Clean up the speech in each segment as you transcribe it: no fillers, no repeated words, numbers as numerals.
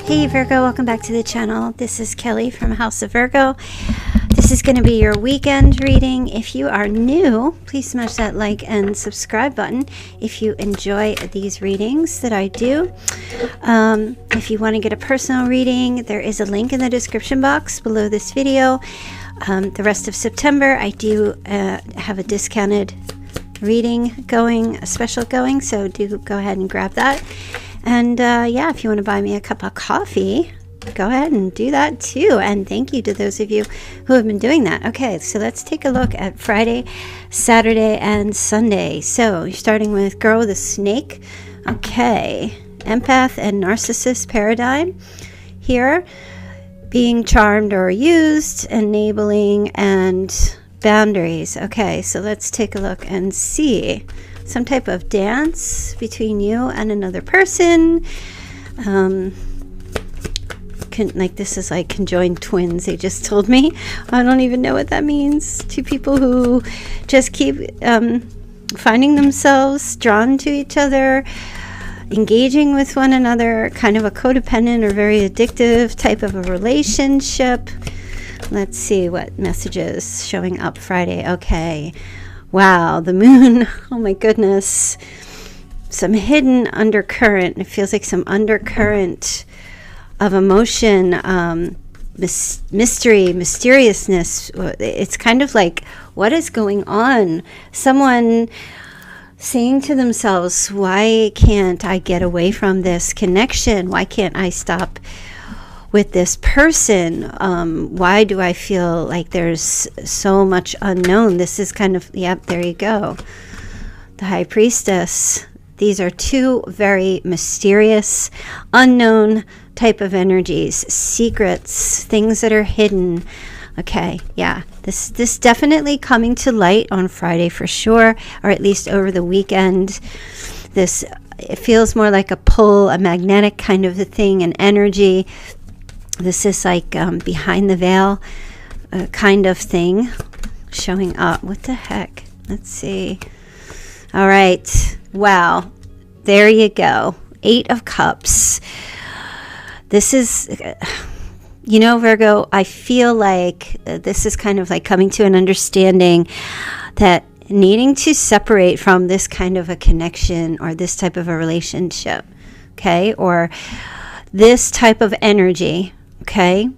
Hey Virgo, welcome back to the channel. This is Kelly from House of Virgo. This is going to be your weekend reading. If you are new, please smash that like and subscribe button if you enjoy these readings that I do. If you want to get a personal reading, there is a link in the description box below this video. The rest of September, I do have a discounted reading going, a special going, so do go ahead and grab that. And yeah, if you want to buy me a cup of coffee, go ahead and do that too. And thank you to those of you who have been doing that. Okay, so let's take a look at Friday, Saturday, and Sunday. So you're starting with Girl with a Snake. Okay, empath and narcissist paradigm here. Being charmed or used, enabling, and boundaries. Okay, so let's take a look and see. Some type of dance between you and another person. Like this is like conjoined twins, they just told me. I don't even know what that means. Two people who just keep finding themselves drawn to each other, engaging with one another, kind of a codependent or very addictive type of a relationship. Let's see what messages showing up Friday. Okay. Wow, the moon. Oh my goodness. Some hidden undercurrent. It feels like some undercurrent of emotion, mystery, mysteriousness. It's kind of like, what is going on? Someone saying to themselves, why can't I get away from this connection? Why can't I stop with this person? Why do I feel like there's so much unknown? This is kind of, yep, there you go. The High Priestess. These are two very mysterious, unknown type of energies, secrets, things that are hidden. Okay, yeah, this definitely coming to light on Friday for sure, or at least over the weekend. It feels more like a pull, a magnetic kind of a thing, an energy. This is like behind the veil kind of thing showing up. What the heck? Let's see. All right. Wow. There you go. 8 of Cups. This is, you know, Virgo, I feel like this is kind of like coming to an understanding that needing to separate from this kind of a connection or this type of a relationship, okay, or this type of energy, okay,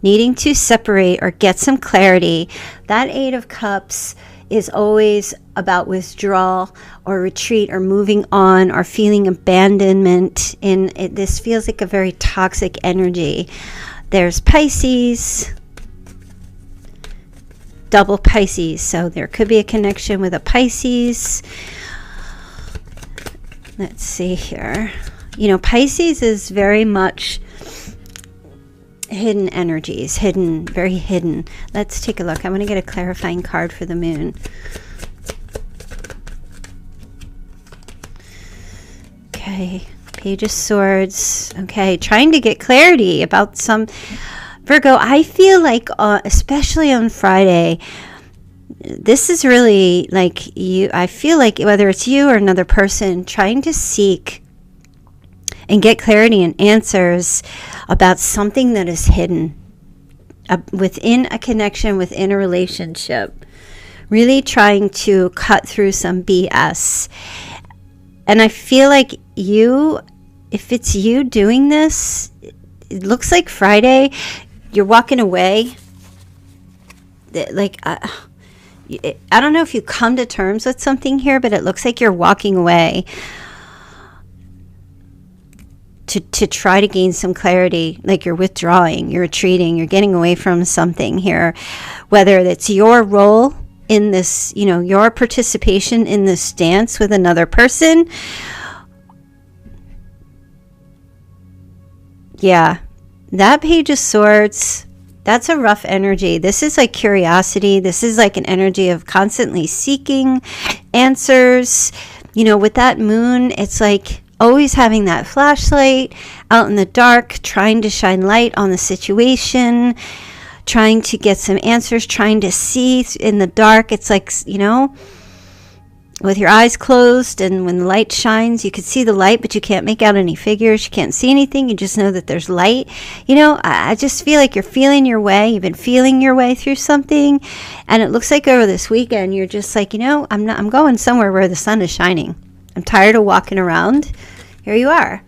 needing to separate or get some clarity. That 8 of Cups is always about withdrawal or retreat or moving on or feeling abandonment. This feels like a very toxic energy. There's Pisces, double Pisces, so there could be a connection with a Pisces. Let's see here. You know, Pisces is very much hidden energies, hidden, very hidden. Let's take a look. I want to get a clarifying card for the moon. Okay, Page of Swords. Okay, trying to get clarity about some Virgo. I feel like especially on Friday, this is really like you. I feel like whether it's you or another person trying to seek and get clarity and answers about something that is hidden within a connection, within a relationship. Really trying to cut through some BS. And I feel like if it's you doing this, it looks like Friday, you're walking away. Like, I don't know if you come to terms with something here, but it looks like you're walking away to try to gain some clarity, like you're withdrawing, you're retreating, you're getting away from something here, whether it's your role in this, you know, your participation in this dance with another person. Yeah, that Page of Swords, that's a rough energy. This is like curiosity. This is like an energy of constantly seeking answers. You know, with that moon, it's like always having that flashlight out in the dark, trying to shine light on the situation, trying to get some answers, trying to see in the dark. It's like, you know, with your eyes closed, and when the light shines, you can see the light, but you can't make out any figures. You can't see anything. You just know that there's light. You know, I just feel like you're feeling your way. You've been feeling your way through something, and it looks like over this weekend, you're just like, you know, I'm going somewhere where the sun is shining. I'm tired of walking around. Here you are.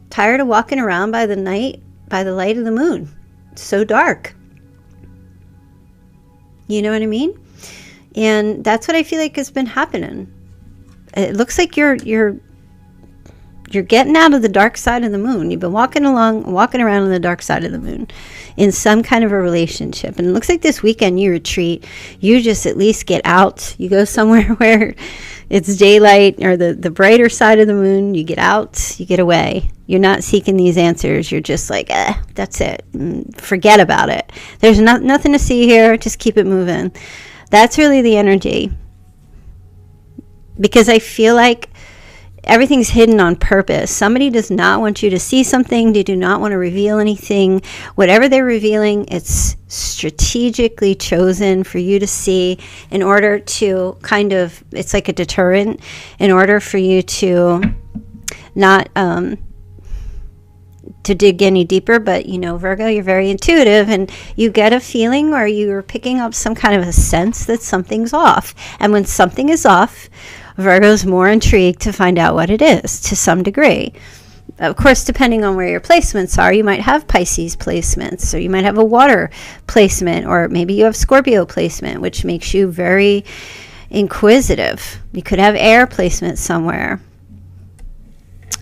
Tired of walking around by the night, by the light of the moon. It's so dark. You know what I mean? And that's what I feel like has been happening. It looks like you're getting out of the dark side of the moon. You've been walking around on the dark side of the moon in some kind of a relationship. And it looks like this weekend you retreat. You just at least get out. You go somewhere where it's daylight or the brighter side of the moon. You get out. You get away. You're not seeking these answers. You're just like, that's it. Forget about it. There's nothing to see here. Just keep it moving. That's really the energy. Because I feel like everything's hidden on purpose. Somebody does not want you to see something. They do not want to reveal anything. Whatever they're revealing, it's strategically chosen for you to see in order to kind of, it's like a deterrent, in order for you to not to dig any deeper. But you know, Virgo, you're very intuitive, and you get a feeling, or you're picking up some kind of a sense that something's off. And when something is off, Virgo's more intrigued to find out what it is to some degree. Of course, depending on where your placements are, you might have Pisces placements, or you might have a water placement, or maybe you have Scorpio placement, which makes you very inquisitive. You could have air placement somewhere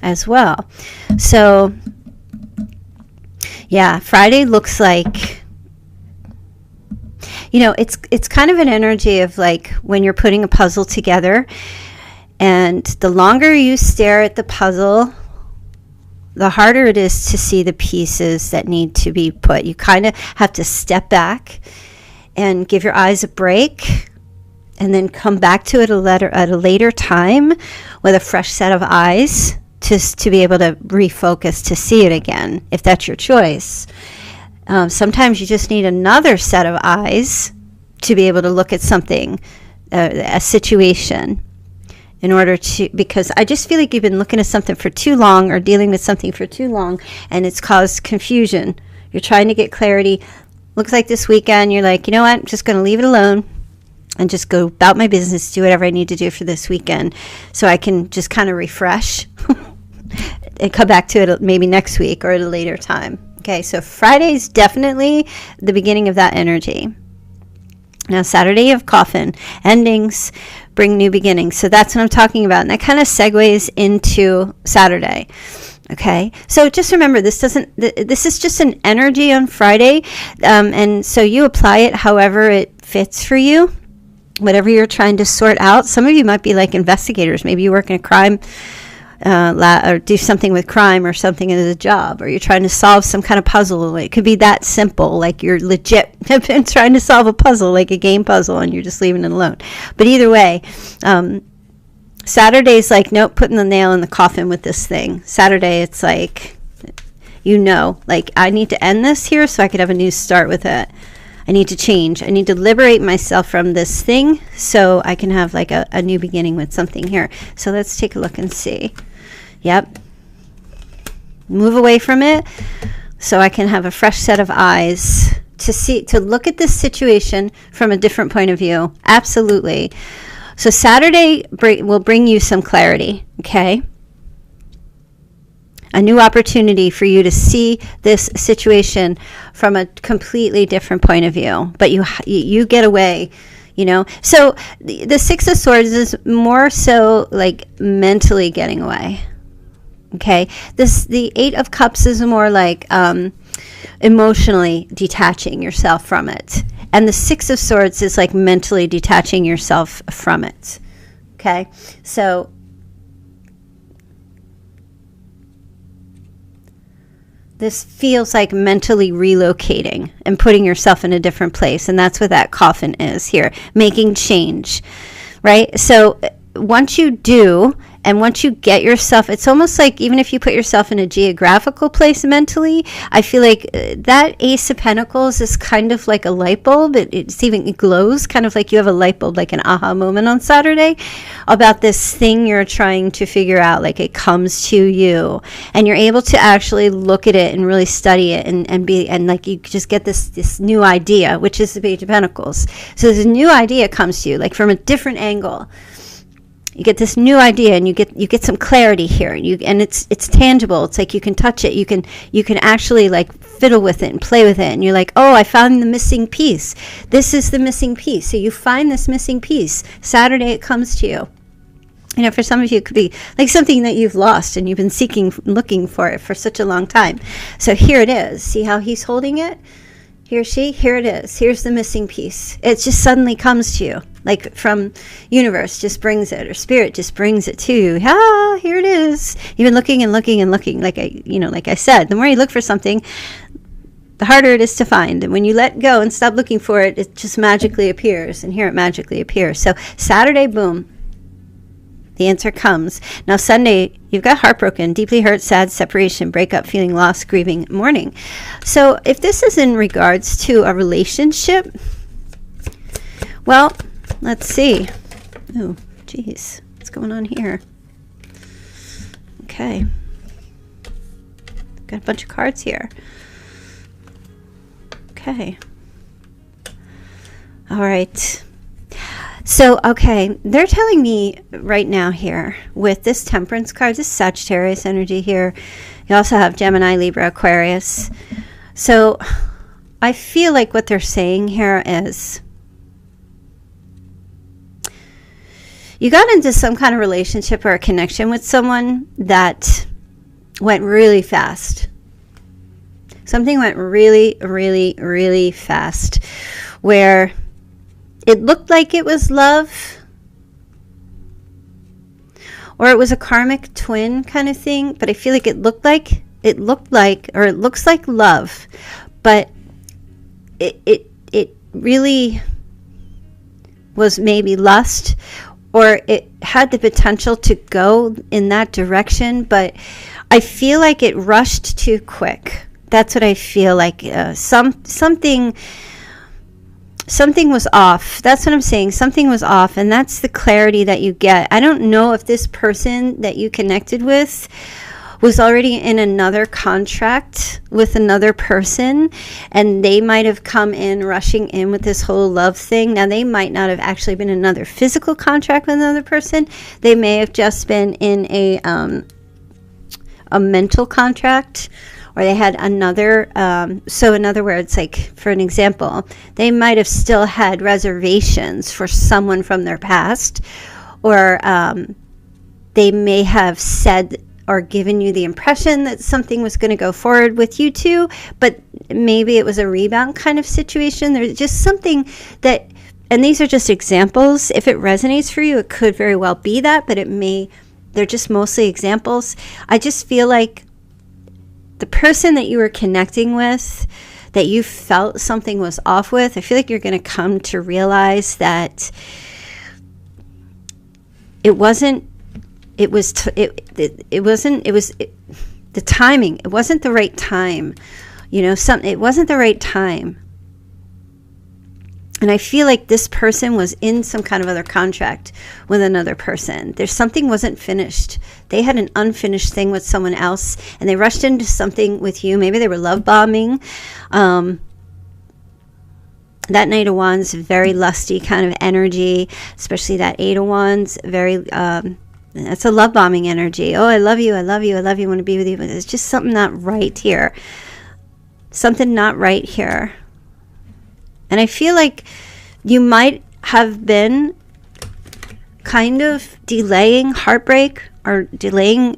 as well. So yeah, Friday looks like, you know, it's kind of an energy of like when you're putting a puzzle together, and the longer you stare at the puzzle, the harder it is to see the pieces that need to be put. You kind of have to step back and give your eyes a break, and then come back to it at a later time with a fresh set of eyes to be able to refocus to see it again, if that's your choice. Sometimes you just need another set of eyes to be able to look at something, a situation, in order to, because I just feel like you've been looking at something for too long, or dealing with something for too long, and it's caused confusion. You're trying to get clarity. Looks like this weekend you're like, you know what, I'm just going to leave it alone and just go about my business, do whatever I need to do for this weekend, so I can just kind of refresh and come back to it maybe next week or at a later time. Okay, so Friday's definitely the beginning of that energy. Now, Saturday, you have coffin. Endings bring new beginnings. So that's what I'm talking about. And that kind of segues into Saturday. Okay, so just remember, this is just an energy on Friday. And so you apply it however it fits for you, whatever you're trying to sort out. Some of you might be like investigators. Maybe you work in a crime or do something with crime or something as a job, or you're trying to solve some kind of puzzle. It could be that simple, like you're legit been trying to solve a puzzle, like a game puzzle, and you're just leaving it alone. But either way, Saturday's like, nope, putting the nail in the coffin with this thing. Saturday, it's like, you know, like, I need to end this here so I could have a new start with it. I need to change. I need to liberate myself from this thing so I can have like a new beginning with something here. So let's take a look and see. Yep. Move away from it so I can have a fresh set of eyes to look at this situation from a different point of view. Absolutely. So Saturday will bring you some clarity, okay? A new opportunity for you to see this situation from a completely different point of view. But you get away, you know. So the Six of Swords is more so like mentally getting away. Okay. The Eight of Cups is more like emotionally detaching yourself from it. And the Six of Swords is like mentally detaching yourself from it. Okay. So this feels like mentally relocating and putting yourself in a different place. And that's what that coffin is here, making change, right? So once you do, And once you get yourself, it's almost like even if you put yourself in a geographical place mentally, I feel like that Ace of Pentacles is kind of like a light bulb. It glows, kind of like you have a light bulb, like an aha moment on Saturday about this thing you're trying to figure out. Like it comes to you and you're able to actually look at it and really study it and like you just get this new idea, which is the Page of Pentacles. So this new idea comes to you like from a different angle. You get this new idea and you get some clarity here, and it's tangible. It's like you can touch it. You can actually like fiddle with it and play with it, and you're like, oh, I found the missing piece. This is the missing piece. So you find this missing piece. Saturday it comes to you. You know, for some of you, it could be like something that you've lost and you've been looking for it for such a long time. So here it is. See how he's holding it? He or she, here it is. Here's the missing piece. It just suddenly comes to you, like from universe just brings it, or spirit just brings it to you. Ah, here it is. You've been looking and looking and looking. Like I said, the more you look for something, the harder it is to find. And when you let go and stop looking for it, it just magically appears. And here it magically appears. So Saturday, boom. The answer comes. Now Sunday, you've got heartbroken, deeply hurt, sad, separation, breakup, feeling lost, grieving, mourning. So if this is in regards to a relationship, well, let's see. Oh, geez. What's going on here? Okay. Got a bunch of cards here. Okay. All right. So, okay, they're telling me right now here with this Temperance card, this Sagittarius energy here. You also have Gemini, Libra, Aquarius. So I feel like what they're saying here is you got into some kind of relationship or a connection with someone that went really fast. Something went really, really, really fast where it looked like it was love, or it was a karmic twin kind of thing, but I feel like it looks like love, but it really was maybe lust, or it had the potential to go in that direction, but I feel like it rushed too quick. That's what I feel like. Something was off. That's what I'm saying. Something was off, and that's the clarity that you get. I don't know if this person that you connected with was already in another contract with another person, and they might have come in rushing in with this whole love thing. Now, they might not have actually been in another physical contract with another person. They may have just been in a mental contract, or they had another, so in other words, like for an example, they might have still had reservations for someone from their past, or they may have said or given you the impression that something was going to go forward with you two, but maybe it was a rebound kind of situation. There's just something that, and these are just examples. If it resonates for you, it could very well be that, but they're just mostly examples. I just feel like the person that you were connecting with, that you felt something was off with, I feel like you're going to come to realize that the timing. It wasn't the right time. It wasn't the right time. And I feel like this person was in some kind of other contract with another person. There's something wasn't finished. They had an unfinished thing with someone else, and they rushed into something with you. Maybe they were love bombing. That Knight of Wands, very lusty kind of energy, especially that Eight of Wands, very, that's a love bombing energy. Oh, I love you, I love you, I love you, I want to be with you. But there's just something not right here. Something not right here. And I feel like you might have been kind of delaying heartbreak, or delaying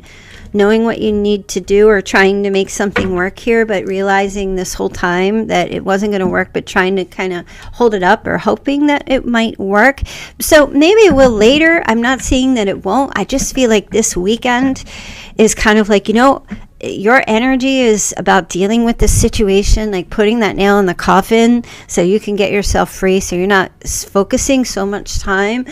knowing what you need to do, or trying to make something work here, but realizing this whole time that it wasn't going to work, but trying to kind of hold it up or hoping that it might work. So maybe it will later. I'm not saying that it won't. I just feel like this weekend is kind of like, your energy is about dealing with this situation, like putting that nail in the coffin so you can get yourself free, so you're not focusing so much time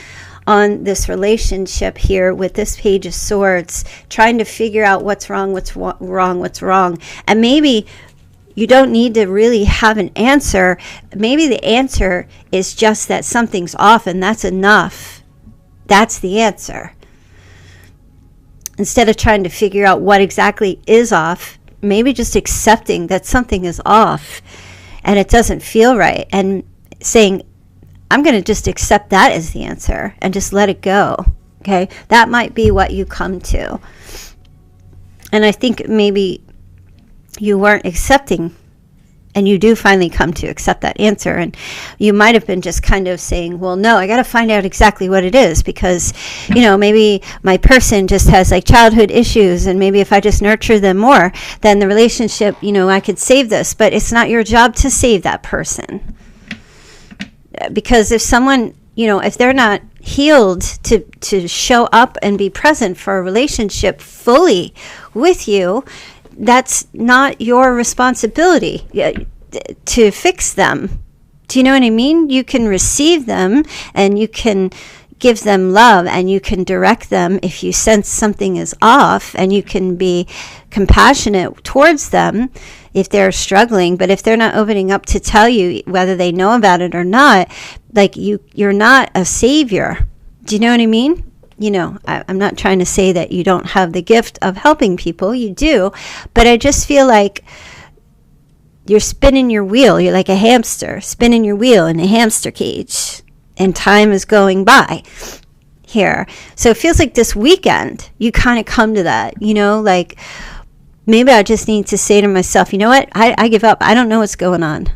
on this relationship here with this Page of Swords, trying to figure out what's wrong, what's wrong. And maybe you don't need to really have an answer. Maybe the answer is just that something's off, and that's enough. That's the answer. Instead of trying to figure out what exactly is off, maybe just accepting that something is off and it doesn't feel right, and saying, I'm going to just accept that as the answer and just let it go. Okay? That might be what you come to. And I think maybe you weren't accepting, and you do finally come to accept that answer. And you might have been just kind of saying, well, no, I got to find out exactly what it is, because, maybe my person just has like childhood issues, and maybe if I just nurture them more, then the relationship, I could save this. But it's not your job to save that person. Because if someone, if they're not healed to show up and be present for a relationship fully with you, that's not your responsibility to fix them. Do you know what I mean? You can receive them, and you can give them love, and you can direct them if you sense something is off, and you can be compassionate towards them if they're struggling. But if they're not opening up to tell you whether they know about it or not, like you're not a savior. Do you know what I mean? I'm not trying to say that you don't have the gift of helping people. You do. But I just feel like you're spinning your wheel. You're like a hamster spinning your wheel in a hamster cage. And time is going by here. So it feels like this weekend, you kind of come to that, like maybe I just need to say to myself, you know what? I give up. I don't know what's going on.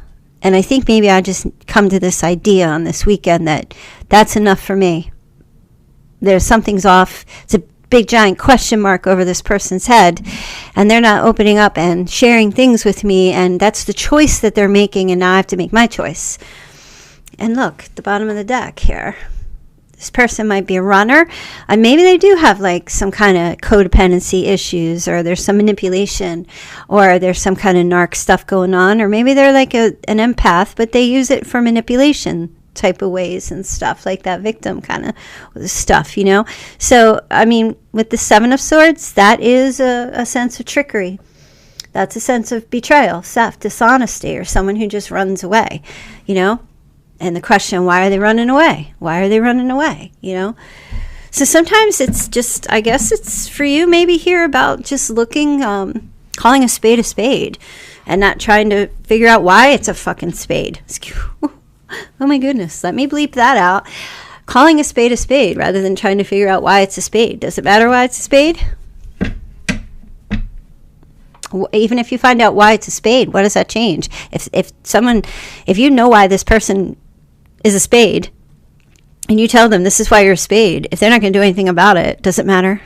And I think maybe I just come to this idea on this weekend that that's enough for me. There's something's off. It's a big giant question mark over this person's head, and they're not opening up and sharing things with me, and that's the choice that they're making, and now I have to make my choice. And look, the bottom of the deck here. This person might be a runner, and maybe they do have like some kind of codependency issues, or there's some manipulation, or there's some kind of narc stuff going on, or maybe they're like an empath, but they use it for manipulation type of ways and stuff, like that victim kind of stuff, So, I mean, with the Seven of Swords, that is a sense of trickery. That's a sense of betrayal, theft, dishonesty, or someone who just runs away, And the question, why are they running away? Why are they running away? So sometimes it's just, I guess it's for you maybe here about just looking, calling a spade, and not trying to figure out why it's a fucking spade. Oh my goodness, let me bleep that out. Calling a spade rather than trying to figure out why it's a spade. Does it matter why it's a spade? Even if you find out why it's a spade, what does that change? If you know why this person is a spade, and you tell them this is why you're a spade, if they're not going to do anything about it, does it matter?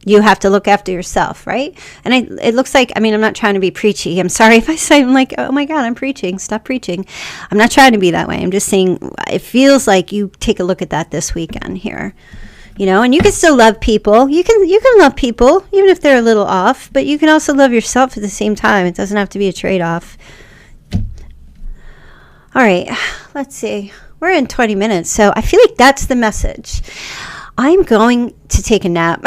You have to look after yourself, right? And it looks like, I'm not trying to be preachy. I'm sorry if I say, I'm like, oh my God, I'm preaching. Stop preaching. I'm not trying to be that way. I'm just saying it feels like you take a look at that this weekend here. And you can still love people. You can love people, even if they're a little off, but you can also love yourself at the same time. It doesn't have to be a trade-off. All right, let's see. We're in 20 minutes, so I feel like that's the message. I'm going to take a nap.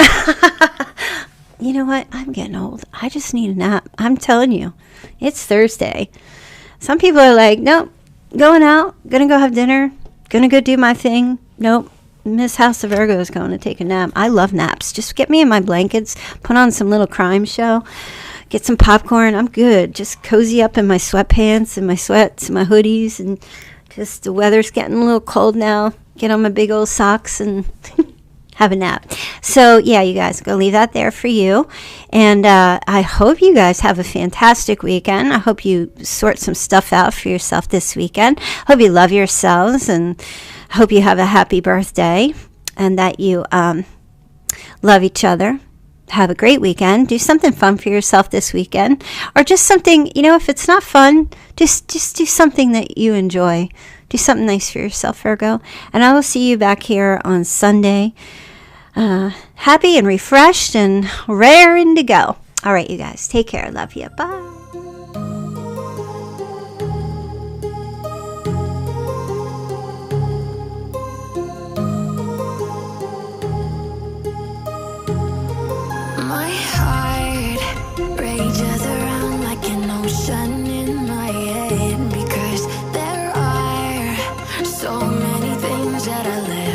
You know what? I'm getting old. I just need a nap. I'm telling you. It's Thursday. Some people are like, nope, going out, going to go have dinner, going to go do my thing. Nope. Miss House of Virgo is going to take a nap. I love naps. Just get me in my blankets, put on some little crime show, get some popcorn. I'm good. Just cozy up in my sweatpants and my sweats and my hoodies, and just the weather's getting a little cold now. Get on my big old socks and have a nap. So yeah, you guys, go leave that there for you. And I hope you guys have a fantastic weekend. I hope you sort some stuff out for yourself this weekend. Hope you love yourselves, and hope you have a happy birthday, and that you love each other. Have a great weekend. Do something fun for yourself this weekend, or just something, if it's not fun, just do something that you enjoy. Do something nice for yourself, Virgo. And I will see you back here on Sunday, happy and refreshed and raring to go. All right, you guys, take care. Love you. Bye. So many things that I let